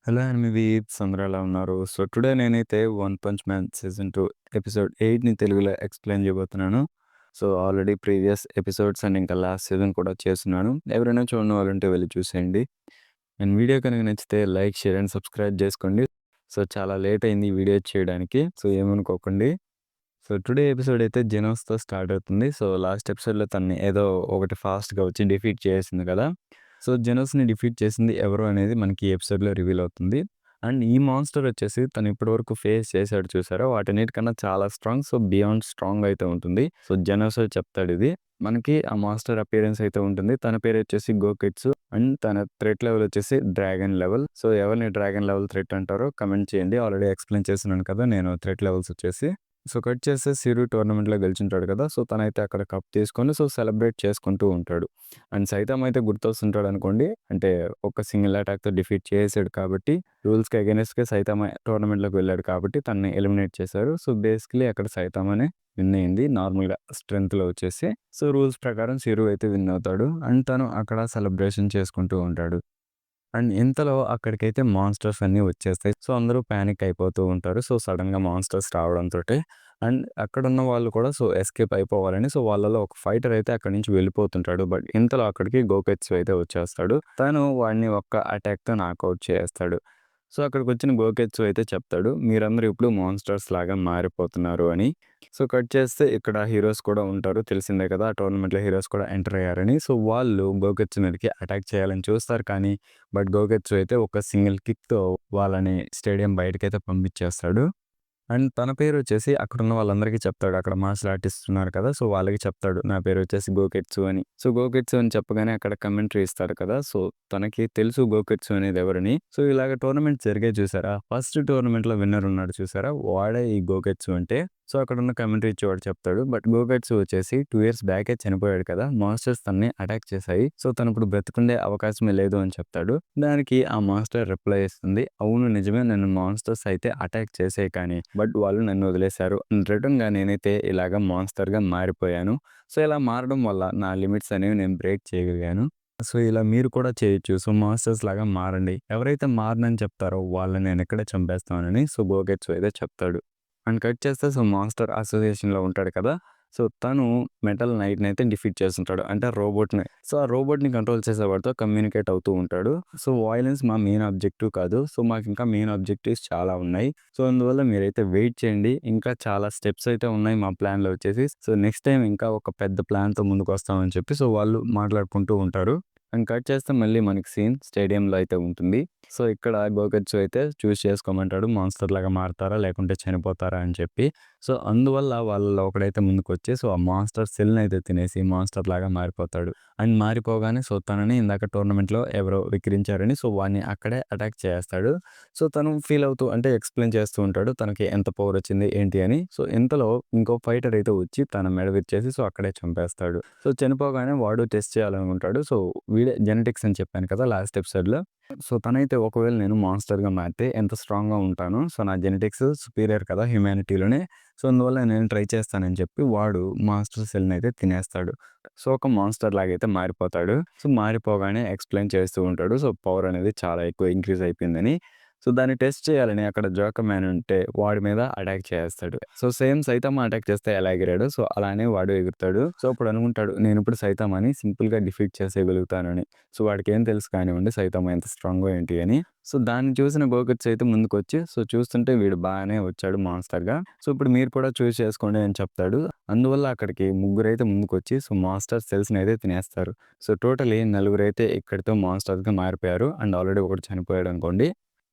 Hello ఎనిమిది అందరూ ఎలా ఉన్నారు? సో, టుడే నేనైతే 'one punch man' season 2 episode 8ని తెలుగులో ఎక్స్‌ప్లెయిన్ చేయబోతున్నాను. So, already previous episodes and ఇంకా లాస్ట్ సీజన్ కూడా చేసున్నాను. ఎవరైనా చూడని వాళ్ళుంటే వెళ్లి చూసేయండి. అండ్ వీడియో కనుక నచ్చితే లైక్, షేర్ అండ్ సబ్స్క్రైబ్ చేసుకోండి. సో, చాలా లేట్ అయింది ఈ వీడియో చేయడానికి. సో, ఏమనుకోకండి. సో, టుడే ఎపిసోడ్ అయితే జెనోస్‌తో స్టార్ట్ అవుతుంది. సో, లాస్ట్ ఎపిసోడ్‌లో తనని ఏదో ఒకటి ఫాస్ట్‌గా వచ్చి డిఫీట్ చేసేసింది కదా! సో, జెనోస్‌ని డిఫీట్ చేసింది ఎవరు అనేది మనకి ఈ ఎపిసోడ్‌లో రివీల్ అవుతుంది. అండ్ ఈ మాన్స్టర్ వచ్చేసి తను ఇప్పటివరకు ఫేస్ చేసాడు చూసారా? వాటన్నిటికన్నా చాలా స్ట్రాంగ్. సో, బియాండ్ స్ట్రాంగ్ అయితే ఉంటుంది. సో, జెనోసే చెప్తాడిది. మనకి ఆ మాస్టర్ అపియరెన్స్ అయితే ఉంటుంది. తన పేరు వచ్చేసి గోకిట్సు. అండ్ తన థ్రెట్ లెవెల్ వచ్చేసి డ్రాగన్ లెవెల్. సో, ఎవరిని డ్రాగన్ లెవెల్ థ్రెట్ అంటారో కమెంట్ చేయండి. ఆల్రెడీ ఎక్స్‌ప్లెయిన్ చేస్తున్నాను కదా! నేను థ్రెట్ లెవెల్స్ వచ్చేసి. సో, కట్ చేస్తే సిరు టోర్నమెంట్‌లో గెలిచుంటాడు కదా! సో, తనైతే అక్కడ కప్ తీసుకొని సెలబ్రేట్ చేసుకుంటూ ఉంటాడు. అండ్ సైతామ అయితే గుర్తొస్తుంటాడనుకోండి. అంటే ఒక సింగిల్ అటాక్‌తో డిఫీట్ చేసేసాడు కాబట్టి రూల్స్‌కి అగైనెస్ట్‌గా సైతామ టోర్నమెంట్‌లోకి వెళ్ళాడు కాబట్టి తనని ఎలిమినేట్ చేశారు. సో, బేసికల్లీ అక్కడ సైతామనే విన్ అయింది. నార్మల్‌గా స్ట్రెంగ్త్‌లో వచ్చేసి. సో, రూల్స్ ప్రకారం సిరు అయితే విన్ అవుతాడు. అండ్ తను అక్కడ సెలబ్రేషన్ చేసుకుంటూ ఉంటాడు. అండ్ ఇంతలో అక్కడికైతే మాన్స్టర్స్ అన్నీ వచ్చేస్తాయి. సో, అందరూ పానిక్ అయిపోతూ ఉంటారు. సో, సడెన్‌గా మాన్స్టర్స్ రావడంతోటి అండ్ అక్కడున్న వాళ్ళు కూడా ఎస్కేప్ అయిపోవాలని వాళ్ళలో ఒక ఫైటర్ అయితే అక్కడి నుంచి వెళ్ళిపోతుంటాడు. బట్ ఇంతలో అక్కడికి గోకెత్సు అయితే వచ్చేస్తాడు. తను వాడిని ఒక్క అటాక్‌తో నాకౌట్ చేసేస్తాడు. సో, అక్కడికొచ్చిన గోకెత్సు అయితే చెప్తాడు, మీరందరూ ఇప్పుడు మాన్స్టర్స్ లాగా మారిపోతున్నారు అని. సో, కట్ చేస్తే ఇక్కడ హీరోస్ కూడా ఉంటారు. తెలిసిందే కదా! ఆ టోర్నమెంట్‌లో హీరోస్ కూడా ఎంటర్ అయ్యారని. సో, వాళ్ళు గోకెత్సు మీదకి అటాక్ చేయాలని చూస్తారు కానీ బట్ గోగెట్సు అయితే ఒక సింగిల్ కిక్‌తో వాళ్ళని స్టేడియం బయటకైతే పంపించేస్తాడు. అండ్ తన పేరొచ్చేసి అక్కడున్న వాళ్ళందరికీ చెప్తాడు. అక్కడ మార్షల్ ఆర్టిస్ట్స్ ఉన్నారు కదా! సో, వాళ్ళకి చెప్తాడు. నా పేరొచ్చేసి గోకెట్సు అని. సో, గోకెట్సు అని చెప్పగానే అక్కడ కామెంటరీ ఇస్తాడు కదా! సో, తనకి తెలుసు గోకెట్సు అనేది ఎవరని. సో, ఇలాగ టోర్నమెంట్ జరిగాయి చూసారా? ఫస్ట్ టోర్నమెంట్‌లో విన్నర్ ఉన్నాడు చూసారా? వాడే ఈ గోకెట్సు అంటే. సో, అక్కడున్న కామెంటరీ ఇచ్చేవాడు చెప్తాడు. బట్ గోకెట్సు వచ్చేసి 2 ఇయర్స్ బ్యాకే చనిపోయాడు కదా! మాన్స్టర్స్ తనని అటాక్ చేశాయి. సో, తనిప్పుడు బ్రతికుండే అవకాశమే లేదు అని చెప్తాడు. దానికి ఆ మాన్స్టర్ రిప్లై ఇస్తుంది. అవును నిజమే నన్ను మాన్స్టర్స్ అయితే అటాక్ చేసాయి కానీ బట్ వాళ్ళు నన్ను వదిలేశారు. రిటర్న్‌గా నేనైతే ఇలాగ మాన్స్టర్‌గా మారిపోయాను. సో, ఇలా మారడం వల్ల నా లిమిట్స్ అనేవి నేను బ్రేక్ చేయగలిగాను. సో, ఇలా మీరు కూడా చేయొచ్చు. సో, మాన్స్టర్స్ లాగా మారండి. ఎవరైతే మారనని చెప్తారో వాళ్ళని నేనిక్కడే చంపేస్తానని గోగెట్సు అయితే చెప్తాడు. అండ్ కట్ చేస్తే మాన్స్టర్ అసోసియేషన్‌లో ఉంటాడు కదా! సో, తను మెటల్ నైట్‌నయితే డిఫీట్ చేసుంటాడు. అంటే రోబోట్‌ని. సో, ఆ రోబోట్‌ని కంట్రోల్ చేసేవాడితో కమ్యూనికేట్ అవుతూ ఉంటాడు. సో, వయలెన్స్ మా మెయిన్ ఆబ్జెక్టివ్ కాదు. సో, మాకింకా మెయిన్ ఆబ్జెక్టివ్స్ చాలా ఉన్నాయి. సో, అందువల్ల మీరైతే వెయిట్ చేయండి. ఇంకా చాలా స్టెప్స్ అయితే ఉన్నాయి మా ప్లాన్‌లో వచ్చేసి. సో, నెక్స్ట్ టైమ్ ఇంకా ఒక పెద్ద ప్లాన్‌తో ముందుకొస్తామని చెప్పి వాళ్ళు మాట్లాడుకుంటూ ఉంటారు. అండ్ కట్ చేస్తే మళ్ళీ మనకి సీన్ స్టేడియంలో అయితే ఉంటుంది. సో, ఇక్కడ గోగెట్సు అయితే చూజ్ చేసుకోమంటాడు. మాన్స్టర్ లాగా మారతారా? లేకుంటే చనిపోతారా? అని చెప్పి. సో, అందువల్ల వాళ్ళలో ఒకడైతే ముందుకొచ్చి ఆ మాన్స్టర్ సెల్‌నయితే తినేసి మాన్స్టర్ లాగా మారిపోతాడు. అండ్ మారిపోగానే తనని ఇందాక టోర్నమెంట్‌లో ఎవరో విక్రించారని వాడిని అక్కడే అటాక్ చేసేస్తాడు. సో, తను ఫీల్ అవుతూ అంటే ఎక్స్‌ప్లెయిన్ చేస్తూ ఉంటాడు. తనకి ఎంత పవర్ వచ్చింది ఏంటి అని. సో, ఇంతలో ఇంకో ఫైటర్ అయితే వచ్చి తన మెడ విరిచేసి అక్కడే చంపేస్తాడు. సో, చనిపోగానే వాడు టెస్ట్ చేయాలనుకుంటాడు. వీడే జెనెటిక్స్ అని చెప్పాను కదా! లాస్ట్ ఎపిసోడ్‌లో. సో, తనైతే ఒకవేళ నేను మాన్స్టర్‌గా మారితే ఎంత స్ట్రాంగ్‌గా ఉంటానో, సో, నా జెనెటిక్స్ సుపీరియర్ కదా హ్యుమానిటీలోనే. సో, అందువల్ల నేను ట్రై చేస్తానని చెప్పి వాడు మాస్టర్ సెల్‌నయితే తినేస్తాడు. సో, ఒక మాన్స్టర్ లాగైతే మారిపోతాడు. సో, మారిపోగానే ఎక్స్‌ప్లెయిన్ చేస్తూ ఉంటాడు. సో, పవర్ అనేది చాలా ఎక్కువ ఇంక్రీజ్ అయిపోయిందని. సో, దాన్ని టెస్ట్ చేయాలని అక్కడ జోకర్ మ్యాన్ ఉంటే వాడి మీద అటాక్ చేసేస్తాడు. సో, సేమ్ సైతామ అటాక్ చేస్తే ఎలా ఎగిరాడో అలానే వాడు ఎగురుతాడు. సో, అప్పుడు అనుకుంటాడు నేనిప్పుడు సైతామని సింపుల్‌గా డిఫీట్ చేసేయగలుగుతానని. సో, వాడికేం తెలుసు కానివ్వండి సైతామ ఎంత స్ట్రాంగో ఏంటి అని. సో, దాన్ని చూసిన గోకుట్స్ అయితే ముందుకొచ్చి చూస్తుంటే వీడు బాగానే వచ్చాడు మాన్స్టర్‌గా. సో, ఇప్పుడు మీరు కూడా చూజ్ చేసుకోండి అని చెప్తాడు. అందువల్ల అక్కడికి ముగ్గురైతే ముందుకొచ్చి మాన్స్టర్ సెల్స్‌నయితే తినేస్తారు. సో, టోటలీ నలుగురైతే ఇక్కడితో మాన్స్టర్స్‌గా మారిపోయారు. అండ్ ఆల్రెడీ ఒకడు చనిపోయాడనుకోండి.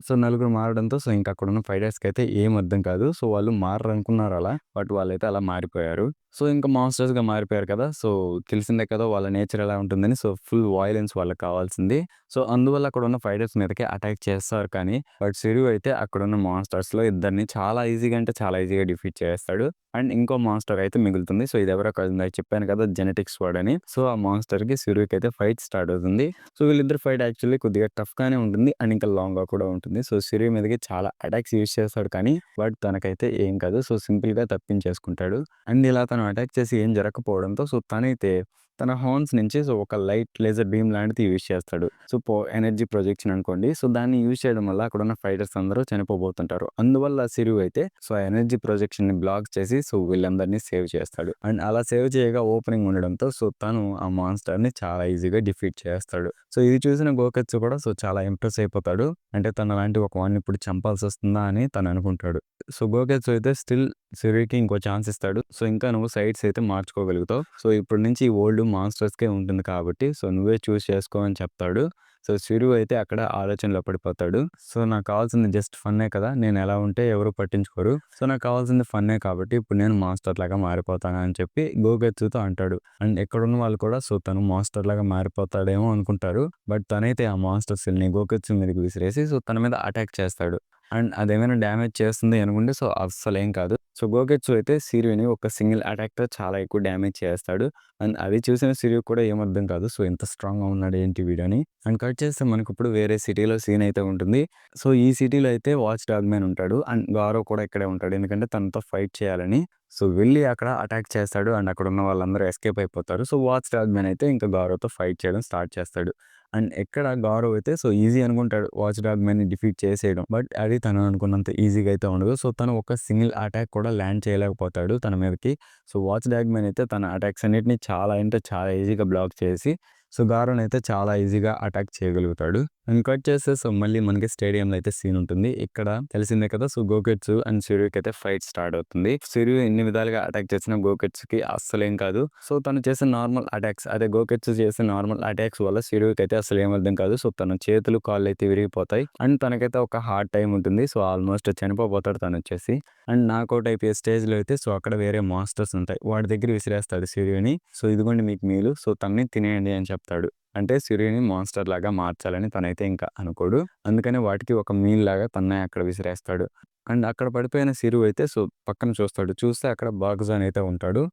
సో, నలుగురు మారడంతో ఇంక అక్కడున్న ఫైటర్స్‌కైతే ఏం అర్థం కాదు. సో, వాళ్ళు మారరనుకున్నారు అలా. బట్ వాళ్ళైతే అలా మారిపోయారు. సో, ఇంకా మాన్స్టర్స్‌గా మారిపోయారు కదా! సో, తెలిసిందే కదా! వాళ్ళ నేచర్ ఎలా ఉంటుందని. సో, ఫుల్ వయలెన్స్ వాళ్ళకి కావాల్సింది. సో, అందువల్ల అక్కడున్న ఫైటర్స్ మీదకి అటాక్ చేస్తారు కానీ, బట్ సిరు అయితే అక్కడున్న మాన్స్టర్స్‌లో ఇద్దరిని చాలా ఈజీగా అంటే చాలా ఈజీగా డిఫీట్ చేసేస్తాడు. అండ్ ఇంకో మాన్స్టర్ అయితే మిగులుతుంది. సో, ఇదెవరో కాదు ఇందాక చెప్పాను కదా! జెనెటిక్స్ వాడని. సో, ఆ మాన్స్టర్‌కి సిరుకైతే ఫైట్ స్టార్ట్ అవుతుంది. సో, వీళ్ళిద్దరి ఫైట్ యాక్చువల్లీ కొద్దిగా టఫ్‌గానే ఉంటుంది. అండ్ ఇంకా లాంగ్‌గా కూడా ఉంటుంది. సో, సిరు మీదకి చాలా అటాక్స్ యూజ్ చేస్తాడు కానీ, బట్ తనకైతే ఏం కాదు. సో, సింపుల్‌గా తప్పించేసుకుంటాడు. అండ్ ఇలా తను అటాక్ చేసి ఏం జరగకపోవడంతో తనైతే తన హార్న్స్ నుంచి సో ఒక లైట్ లేజర్ బీమ్ లాంటిది యూజ్ చేస్తాడు. సో ఎనర్జీ ప్రొజెక్షన్ అనుకోండి. సో దాన్ని యూజ్ చేయడం వల్ల అక్కడున్న ఫైటర్స్ అందరూ చనిపోబోతుంటారు. అందువల్ల సిరియు అయితే సో ఆ ఎనర్జీ ప్రొజెక్షన్‌ని బ్లాక్ చేసి సో వీళ్ళందరినీ సేవ్ చేస్తాడు. అండ్ అలా సేవ్ చేయగా ఓపెనింగ్ ఉండడంతో సో తను ఆ మాన్‌స్టర్‌ని చాలా ఈజీగా డిఫీట్ చేస్తాడు. సో ఇది చూసిన గోకెత్సు కూడా సో చాలా ఇంప్రెస్ అయిపోతాడు. అంటే తనలాంటి ఒక వాడిని ఇప్పుడు చంపాల్సొస్తుందా అని తను అనుకుంటాడు. సో గోకెత్సు అయితే స్టిల్ సిరియుకి ఇంకో ఛాన్స్ ఇస్తాడు. సో ఇంకా నువ్వు సైడ్స్ అయితే మార్చుకోగలుగుతావు. సో ఇప్పటి నుంచి ఈ వరల్డ్ మాన్స్టర్స్‌కే ఉంటుంది కాబట్టి సో నువ్వే చూజ్ చేసుకో అని చెప్తాడు. సో సిరియు అయితే అక్కడ ఆలోచనలో పడిపోతాడు. సో నాకు కావాల్సింది జస్ట్ ఫన్నే కదా! నేను ఎలా ఉంటే ఎవరు పట్టించుకోరు. సో నాకు కావాల్సింది ఫన్నే కాబట్టి ఇప్పుడు నేను మాన్‌స్టర్ లాగా మారిపోతాను అని చెప్పి గోగెత్సుతో అంటాడు. అండ్ ఇక్కడున్న వాళ్ళు కూడా సో తను మాన్‌స్టర్ లాగా మారిపోతాడేమో అనుకుంటారు. బట్ తనైతే ఆ మాన్‌స్టర్స్‌ని గోగెత్సు మీదకి విసిరేసి సో తన మీద అటాక్ చేస్తాడు. అండ్ అదేమైనా డ్యామేజ్ చేస్తుంది అనుకుంటే సో అస్సలేం కాదు. సో గోగెట్సు అయితే సిరియుని ఒక సింగిల్ అటాక్‌తో చాలా ఎక్కువ డ్యామేజ్ చేస్తాడు. అండ్ అది చూసిన సిరియు కూడా ఏం అర్థం కాదు. సో ఇంత స్ట్రాంగ్‌గా ఉన్నాడు ఏంటి వీడని. అండ్ కట్ చేస్తే మనకిప్పుడు వేరే సిటీలో సీన్ అయితే ఉంటుంది. సో ఈ సిటీలో అయితే వాచ్ డాగ్ మ్యాన్ ఉంటాడు. అండ్ గారో కూడా ఇక్కడే ఉంటాడు. ఎందుకంటే తనతో ఫైట్ చేయాలని. సో వెళ్ళి అక్కడ అటాక్ చేస్తాడు. అండ్ అక్కడున్న వాళ్ళందరూ ఎస్కేప్ అయిపోతారు. సో వాచ్ డాగ్ మ్యాన్ అయితే ఇంకా గారోతో ఫైట్ చేయడం స్టార్ట్ చేస్తాడు. అండ్ ఎక్కడ గారో అయితే సో ఈజీ అనుకుంటాడు వాచ్ డాగ్ మ్యాన్‌ని డిఫీట్ చేసేయడం. బట్ అది తను అనుకున్నంత ఈజీగా అయితే ఉండదు. సో తను ఒక సింగిల్ అటాక్ కూడా ల్యాండ్ చేయలేకపోతాడు తన మీదకి. సో వాచ్ డాగ్ మ్యాన్ అయితే తన అటాక్స్ అన్నిటిని చాలా అంటే చాలా ఈజీగా బ్లాక్ చేసి సో గారోనైతే చాలా ఈజీగా అటాక్ చేయగలుగుతాడు. అండ్ కట్ చేస్తే సో మళ్ళీ మనకి స్టేడియంలో అయితే సీన్ ఉంటుంది. ఇక్కడ తెలిసిందే కదా సో గోకెట్సు అండ్ సిరియుకి అయితే ఫైట్ స్టార్ట్ అవుతుంది. సిరియు ఎన్ని విధాలుగా అటాక్ చేసినా గోకెట్సుకి అస్సలేం కాదు. సో తను చేసే నార్మల్ అటాక్స్ అదే గోకెట్సు చేసే నార్మల్ అటాక్స్ వల్ల సిరియుకి అయితే అసలు ఏం అర్థం కాదు. సో తన చేతులు కాళ్ళు అయితే విరిగిపోతాయి. అండ్ తనకైతే ఒక హార్డ్ టైం ఉంటుంది. సో ఆల్మోస్ట్ చనిపోతాడు తను వచ్చేసి. అండ్ నాకౌట్ అయిపోయే స్టేజ్‌లో అయితే సో అక్కడ వేరే మాన్స్టర్స్ ఉంటాయి. వాడి దగ్గర విసిరేస్తాడు సిరియుని. సో ఇదిగోండి మీకు మీలు. సో తనని తినేయండి అని చెప్తాడు. అంటే సిరియుని మాన్స్టర్ లాగా మార్చాలని తనైతే ఇంకా అనుకోడు. అందుకని వాటికి ఒక మీల్ లాగా తన్నే అక్కడ విసిరేస్తాడు. అండ్ అక్కడ పడిపోయిన సిరియు అయితే సో పక్కన చూస్తాడు. చూస్తే అక్కడ బాగ్జాన్ అయితే ఉంటాడు.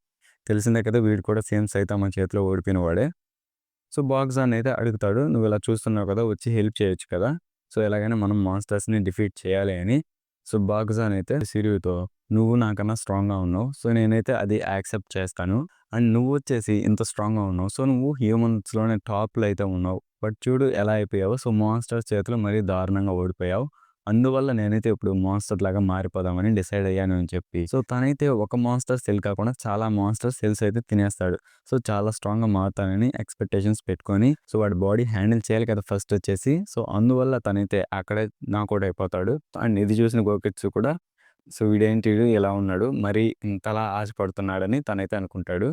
తెలిసిందే కదా వీడు కూడా సేమ్ సైతామా చేతిలో ఓడిపోయిన వాడే. సో బాగ్జాన్ అయితే అడుగుతాడు. "నువ్వు ఇలా చూస్తున్నావు కదా! వచ్చి హెల్ప్ చేయొచ్చు కదా! సో ఎలాగైనా మనం మాన్స్టర్స్‌ని డిఫీట్ చేయాలి" అని. సో బాగ్జాన్ అయితే సిరియుతో "నువ్వు నాకన్నా స్ట్రాంగ్‌గా ఉన్నావు. సో నేనైతే అది యాక్సెప్ట్ చేస్తాను. అండ్ నువ్వొచ్చేసి ఇంత స్ట్రాంగ్‌గా ఉన్నావు. సో నువ్వు హ్యూమన్స్‌లోనే టాప్‌లో అయితే ఉన్నావు. బట్ చూడు ఎలా అయిపోయావో. సో మాన్స్టర్స్ చేతిలో మరీ దారుణంగా ఓడిపోయావు. అందువల్ల నేనైతే ఇప్పుడు మాన్స్టర్ లాగా మారిపోదామని డిసైడ్ అయ్యాను" అని చెప్పి సో తనైతే ఒక మాన్స్టర్ సెల్ కాకుండా చాలా మాన్స్టర్ సెల్స్ అయితే తినేస్తాడు. సో చాలా స్ట్రాంగ్‌గా మారుతానని ఎక్స్‌పెక్టేషన్స్ పెట్టుకొని సో వాడి బాడీ హ్యాండిల్ చేయాలి కదా ఫస్ట్ వచ్చేసి. సో అందువల్ల తనైతే అక్కడే నాకౌట్ అయిపోతాడు. అండ్ ఇది చూసిన గోకెట్సు కూడా సో వీడేంటి వీడు ఇలా ఉన్నాడు. మరి ఇంతలా ఆశపడుతున్నాడని తనైతే అనుకుంటాడు.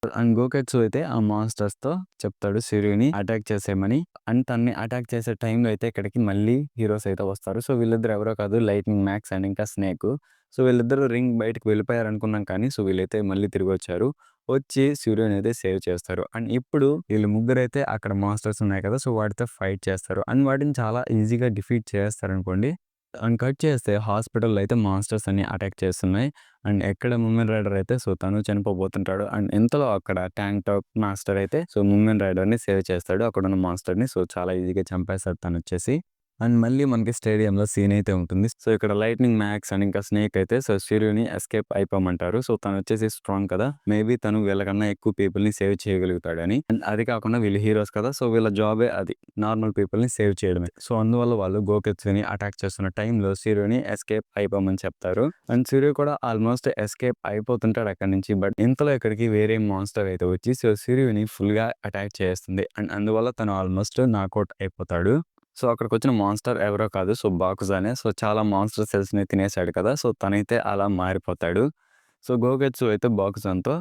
అండ్ గోకెట్సు అయితే ఆ మాన్స్టర్స్‌తో చెప్తాడు సిరియుని అటాక్ చేసేయమని. అండ్ తనని అటాక్ చేసే టైంలో అయితే ఇక్కడికి మళ్ళీ హీరోస్ అయితే వస్తారు. సో వీళ్ళిద్దరు ఎవరో కాదు లైట్నింగ్ మ్యాక్స్ అండ్ ఇంకా స్నేక్. సో వీళ్ళిద్దరూ రింగ్ బయటకి వెళ్ళిపోయారనుకున్నాం కానీ సో వీళ్ళైతే మళ్ళీ తిరిగొచ్చారు. వచ్చి సూర్యుని అయితే సేవ్ చేస్తారు. అండ్ ఇప్పుడు వీళ్ళు ముగ్గురైతే అక్కడ మాన్స్టర్స్ ఉన్నాయి కదా! సో వాటితో ఫైట్ చేస్తారు. అండ్ వాటిని చాలా ఈజీగా డిఫీట్ చేస్తారనుకోండి. అండ్ కట్ చేస్తే హాస్పిటల్‌లో అయితే మాన్స్టర్స్ అన్ని అటాక్ చేస్తున్నాయి. అండ్ ఎక్కడ మూమెన్ రైడర్ అయితే సో తను చనిపోబోతుంటాడు. అండ్ ఇంతలో అక్కడ ట్యాంక్ టాప్ మాస్టర్ అయితే సో మూమెన్ రైడర్‌ని సేవ్ చేస్తాడు. అక్కడున్న మాన్స్టర్‌ని సో చాలా ఈజీగా చంపేస్తాడు తనొచ్చేసి. అండ్ మళ్ళీ మనకి స్టేడియంలో సీన్ అయితే ఉంటుంది. సో ఇక్కడ లైట్నింగ్ మ్యాక్స్ అండ్ ఇంకా స్నేక్ అయితే సో షిర్యూని ఎస్కేప్ అయిపోమంటారు. సో తనొచ్చేసి స్ట్రాంగ్ కదా! మేబీ తను వీళ్ళకన్నా ఎక్కువ పీపుల్‌ని సేవ్ చేయగలుగుతాడని. అండ్ అది కాకుండా వీళ్ళు హీరోస్ కదా! సో వీళ్ళ జాబే అది. నార్మల్ పీపుల్‌ని సేవ్ చేయడమే. సో అందువల్ల వాళ్ళు గోకెత్సుని అటాక్ చేస్తున్న టైంలో షిర్యూని ఎస్కేప్ అయిపోమని చెప్తారు. అండ్ షిర్యూ కూడా ఆల్మోస్ట్ ఎస్కేప్ అయిపోతుంటాడు అక్కడి నుంచి. బట్ ఇంతలో ఇక్కడికి వేరే మాన్స్టర్ అయితే వచ్చి సో షిర్యూని ఫుల్‌గా అటాక్ చేస్తుంది. అండ్ అందువల్ల తను ఆల్మోస్ట్ నాకౌట్ అయిపోతాడు. సో అక్కడికొచ్చిన మాన్స్టర్ ఎవరో కాదు. సో బాకుజానే. సో చాలా మాన్స్టర్ సెల్స్‌ని తినేసాడు కదా! సో తనైతే అలా మారిపోతాడు. సో గోగెట్సు అయితే బాకుజాన్‌తో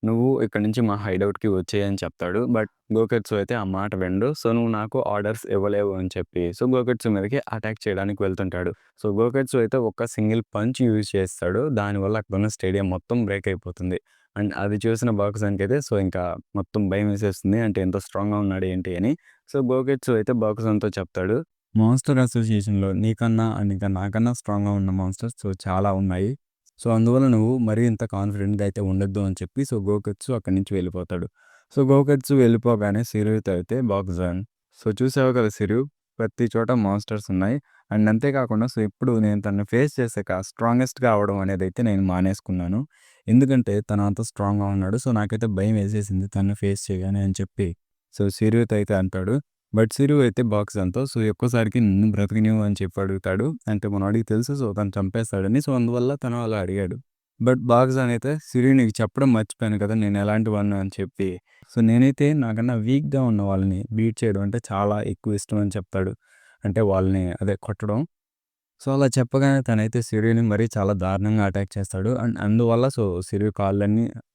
"నువ్వు ఇక్కడి నుంచి మా హైడౌట్‌కి వచ్చేయి" అని చెప్తాడు. బట్ గోగెట్సు అయితే ఆ మాట వినడు. సో "నువ్వు నాకు ఆర్డర్స్ ఇవ్వలేవు" అని చెప్పి సో గోగెట్సు మీదకి అటాక్ చేయడానికి వెళ్తుంటాడు. సో గోగెట్సు అయితే ఒక సింగిల్ పంచ్ యూజ్ చేస్తాడు. దానివల్ల అక్కడున్న స్టేడియం మొత్తం బ్రేక్ అయిపోతుంది. అండ్ అది చూసిన బాకుజాన్‌కైతే సో ఇంకా మొత్తం భయమేసేస్తుంది. అంటే ఎంత స్ట్రాంగ్‌గా ఉన్నాడు ఏంటి అని. సో గోగెట్సు అయితే బాకుజాన్‌తో చెప్తాడు. "మాన్స్టర్ అసోసియేషన్‌లో నీకన్నా అండ్ ఇంకా నాకన్నా స్ట్రాంగ్‌గా ఉన్న మాన్స్టర్స్ సో చాలా ఉన్నాయి. సో అందువల్ల నువ్వు మరీ ఇంత కాన్ఫిడెంట్‌గా అయితే ఉండొద్దు" అని చెప్పి సో గోగెట్సు అక్కడి నుంచి వెళ్ళిపోతాడు. సో గోగెట్సు వెళ్ళిపోగానే సిర్యూతో అయితే బాకుజాన్ "సో చూసావు కదా సిర్యూ, ప్రతి చోట మాన్స్టర్స్ ఉన్నాయి. అండ్ అంతే కాకుండా సో, ఇప్పుడు నేను తనని ఫేస్ చేసాక స్ట్రాంగెస్ట్‌గా అవ్వడం అనేదైతే నేను మానేసుకున్నాను. ఎందుకంటే తను అంత స్ట్రాంగ్‌గా ఉన్నాడు. సో, నాకైతే భయమేసేసింది తనని ఫేస్ చేయగానే అని చెప్పి. సో, సిరుతో అయితే అంటాడు. బట్ సిరు అయితే బాక్సన్‌తో సో, ఒక్కసారికి నిన్ను బ్రతకనివ్వు అని చెప్పి అడుగుతాడు. అంటే మనోడికి తెలుసు సో, తను చంపేస్తాడని. సో, అందువల్ల తను అలా అడిగాడు. బట్ బాగ్జాన్ అయితే సిరి నీకు చెప్పడం మర్చిపోయాను కదా! నేను ఎలాంటి వాడినో అని చెప్పి. సో, నేనైతే నాకన్నా వీక్‌గా ఉన్న వాళ్ళని బీట్ చేయడం అంటే చాలా ఎక్కువ ఇష్టం అని చెప్తాడు. అంటే వాళ్ళని అదే కొట్టడం. సో, అలా చెప్పగానే తనైతే సిరిని మరీ చాలా దారుణంగా అటాక్ చేస్తాడు. అండ్ అందువల్ల సో, సిరి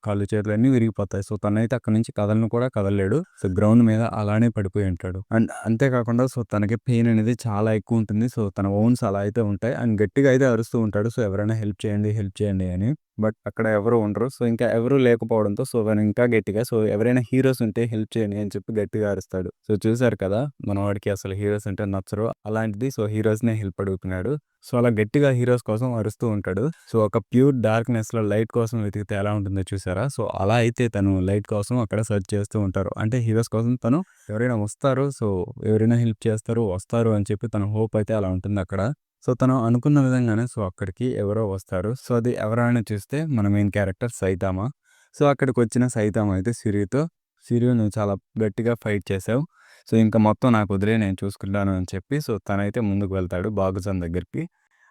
కాళ్ళు చేతులన్నీ విరిగిపోతాయి. సో, తనైతే అక్కడి నుంచి కదలను కూడా కదలలేడు. సో, గ్రౌండ్ మీద అలానే పడిపోయి ఉంటాడు. అండ్ అంతే కాకుండా సో, తనకి పెయిన్ అనేది చాలా ఎక్కువ ఉంటుంది. సో, తన వౌండ్స్ అలా అయితే ఉంటాయి. అండ్ గట్టిగా అయితే అరుస్తూ ఉంటాడు. సో, ఎవరైనా హెల్ప్ చేయండి, హెల్ప్ చేయండి అని. బట్ అక్కడ ఎవరు ఉండరు. సో, ఇంకా ఎవరు లేకపోవడంతో సో, తను ఇంకా గట్టిగా సో, ఎవరైనా హీరోస్ ఉంటే హెల్ప్ చేయండి అని చెప్పి గట్టిగా అరుస్తాడు. సో, చూసారు కదా! మనవాడికి అసలు హీరోస్ అంటే నచ్చరు. అలాంటిది సో, హీరోస్‌నే హెల్ప్ అడుగుతున్నాడు. సో, అలా గట్టిగా హీరోస్ కోసం అరుస్తూ ఉంటాడు. సో, ఒక ప్యూర్ డార్క్‌నెస్‌లో లైట్ కోసం వెతికితే ఎలా ఉంటుందో చూసారా? సో, అలా అయితే తను లైట్ కోసం అక్కడ సెర్చ్ చేస్తూ ఉంటారు. అంటే హీరోస్ కోసం తను ఎవరైనా వస్తారు. సో, ఎవరైనా హెల్ప్ చేస్తారు, వస్తారు అని చెప్పి తన హోప్ అయితే అలా ఉంటుందక్కడ. సో, తను అనుకున్న విధంగానే సో, అక్కడికి ఎవరో వస్తారు. సో, అది ఎవరా అని చూస్తే మన మెయిన్ క్యారెక్టర్ సైతామ. సో, అక్కడికొచ్చిన సైతామ అయితే సిరియు నువ్వు చాలా గట్టిగా ఫైట్ చేసావు. సో, ఇంక మొత్తం నాకు వదిలేయి నేను చూసుకుంటాను అని చెప్పి సో, తనైతే ముందుకు వెళ్తాడు బాగుజాన్ దగ్గరికి.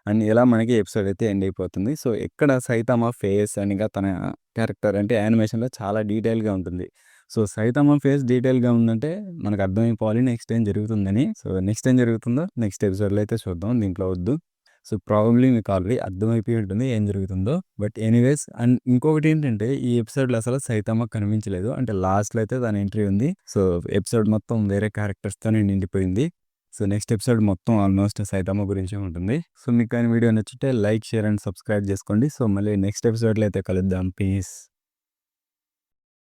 అండ్ ఇలా మనకి ఎపిసోడ్ అయితే ఎండ్ అయిపోతుంది. సో, ఇక్కడ సైతామ ఫేస్ అండ్ ఇంకా తన క్యారెక్టర్ అంటే యానిమేషన్‌లో చాలా డీటెయిల్‌గా ఉంటుంది. సో, సైతామ ఫేస్ డీటెయిల్‌గా ఉందంటే మనకు అర్థమైపోవాలి నెక్స్ట్ ఏం జరుగుతుందని. సో, నెక్స్ట్ ఏం జరుగుతుందో నెక్స్ట్ ఎపిసోడ్‌లో అయితే చూద్దాం. దీంట్లో వద్దు. సో, ప్రాబబ్లీ మీకు ఆల్రెడీ అర్థమైపోయి ఉంటుంది ఏం జరుగుతుందో. బట్ ఎనీవేస్ అండ్ ఇంకొకటేంటంటే ఈ ఎపిసోడ్‌లో అసలు సైతామ కనిపించలేదు. అంటే లాస్ట్‌లో అయితే తన ఎంట్రీ ఉంది. సో, ఎపిసోడ్ మొత్తం వేరే క్యారెక్టర్స్‌తోనే నిండిపోయింది. సో, నెక్స్ట్ ఎపిసోడ్ మొత్తం ఆల్మోస్ట్ సైతామ గురించే ఉంటుంది. సో, మీకు కానీ వీడియో నచ్చితే లైక్, షేర్ అండ్ సబ్స్క్రైబ్ చేసుకోండి. సో, మళ్ళీ నెక్స్ట్ ఎపిసోడ్‌లో అయితే కలుద్దాం. పీస్.